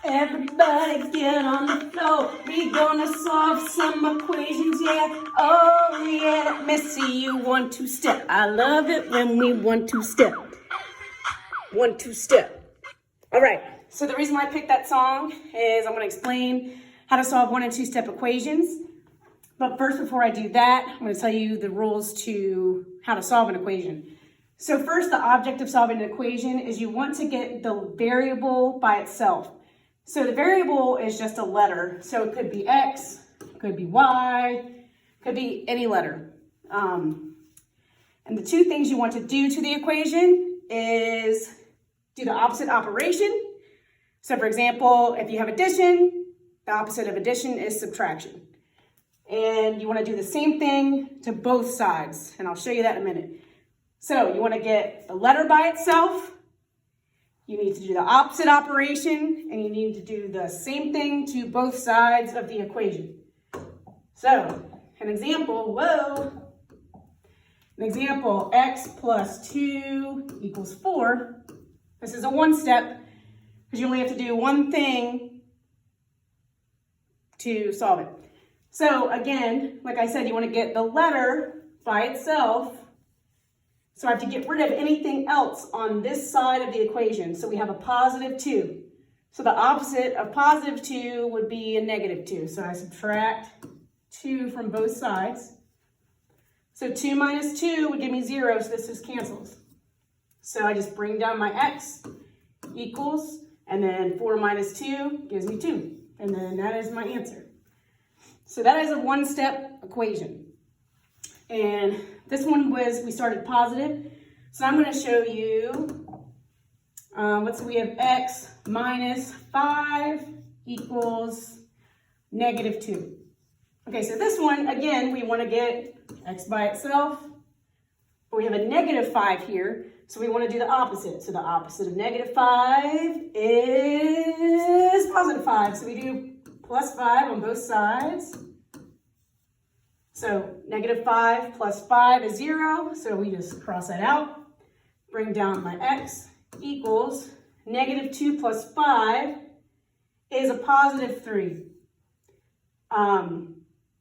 Everybody get on the floor. We gonna solve some equations, yeah. Oh yeah, let me see you 1, 2 step. I love it when we 1, 2 step. 1, 2 step. All right. So the reason why I picked that song is I'm gonna explain how to solve 1 and 2 step equations. But first, before I do that, I'm gonna tell you the rules to how to solve an equation. So first, the object of solving an equation is you want to get the variable by itself. So the variable is just a letter. So it could be X, could be Y, could be any letter. And the two things you want to do to the equation is do the opposite operation. So for example, if you have addition, the opposite of addition is subtraction. And you want to do the same thing to both sides. And I'll show you that in a minute. So you want to get the letter by itself. You need to do the opposite operation, and you need to do the same thing to both sides of the equation. So, an example, x plus 2 equals 4. This is a one step, because you only have to do one thing to solve it. So again, like I said, you want to get the letter by itself. So I have to get rid of anything else on this side of the equation. So we have a positive 2. So the opposite of positive 2 would be a negative 2. So I subtract 2 from both sides. So 2 minus 2 would give me 0, so this just cancels. So I just bring down my x equals, and then 4 minus 2 gives me 2. And then that is my answer. So that is a one-step equation. And this one was, we started positive. So I'm going to show you, we have x minus 5 equals negative 2. Okay, so this one, again, we want to get x by itself. But we have a negative 5 here, so we want to do the opposite. So the opposite of negative 5 is positive 5. So we do plus 5 on both sides. So negative 5 plus 5 is 0, so we just cross that out. Bring down my x equals negative 2 plus 5 is a positive 3.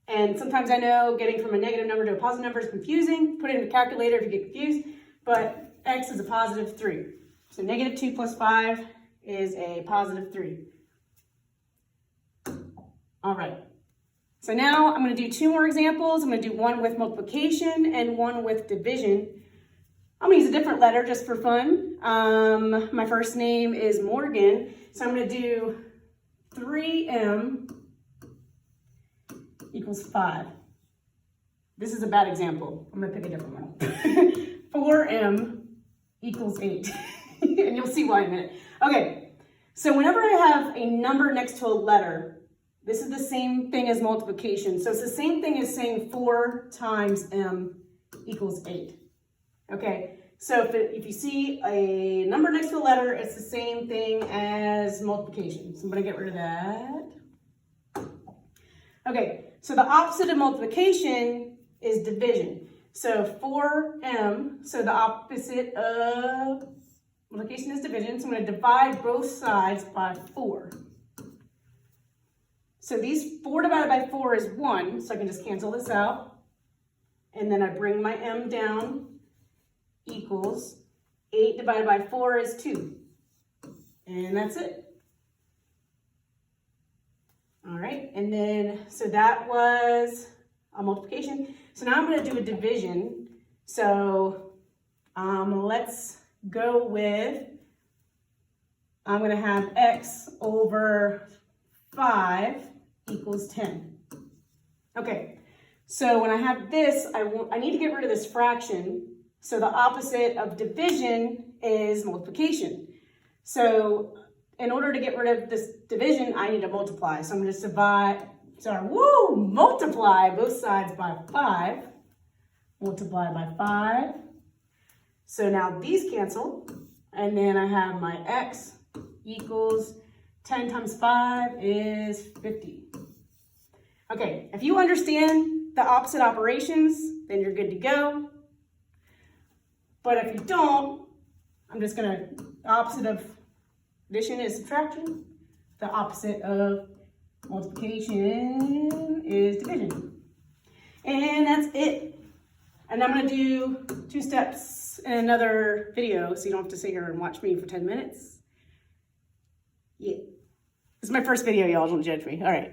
And sometimes I know getting from a negative number to a positive number is confusing. Put it in the calculator if you get confused, but x is a positive 3. So negative 2 plus 5 is a positive 3. All right. So now I'm going to do 2 more examples. I'm going to do one with multiplication and one with division. I'm going to use a different letter just for fun. My first name is Morgan. So I'm going to do 3m equals 5. This is a bad example. I'm going to pick a different one. 4m equals 8. And you'll see why in a minute. Okay, so whenever I have a number next to a letter, this is the same thing as multiplication. So it's the same thing as saying 4 times m equals 8. Okay, so if you see a number next to a letter, it's the same thing as multiplication. So I'm going to get rid of that. Okay, so the opposite of multiplication is division. So 4m, so the opposite of multiplication is division. So I'm going to divide both sides by 4. So these 4 divided by 4 is 1, so I can just cancel this out. And then I bring my m down, equals 8 divided by 4 is 2. And that's it. All right, and then, so that was a multiplication. So now I'm going to do a division. So let's go with, I'm going to have x over 5 equals 10. Okay, so when I have this, I need to get rid of this fraction. So the opposite of division is multiplication. So in order to get rid of this division, I need to multiply. So I'm going to multiply both sides by 5. Multiply by 5. So now these cancel. And then I have my x equals 10 times 5 is 50. Okay, if you understand the opposite operations, then you're good to go. But if you don't, I'm just going to, the opposite of addition is subtraction. the opposite of multiplication is division. And that's it. And I'm gonna do 2 steps in another video so you don't have to sit here and watch me for 10 minutes. Yeah. This is my first video, y'all, don't judge me. All right.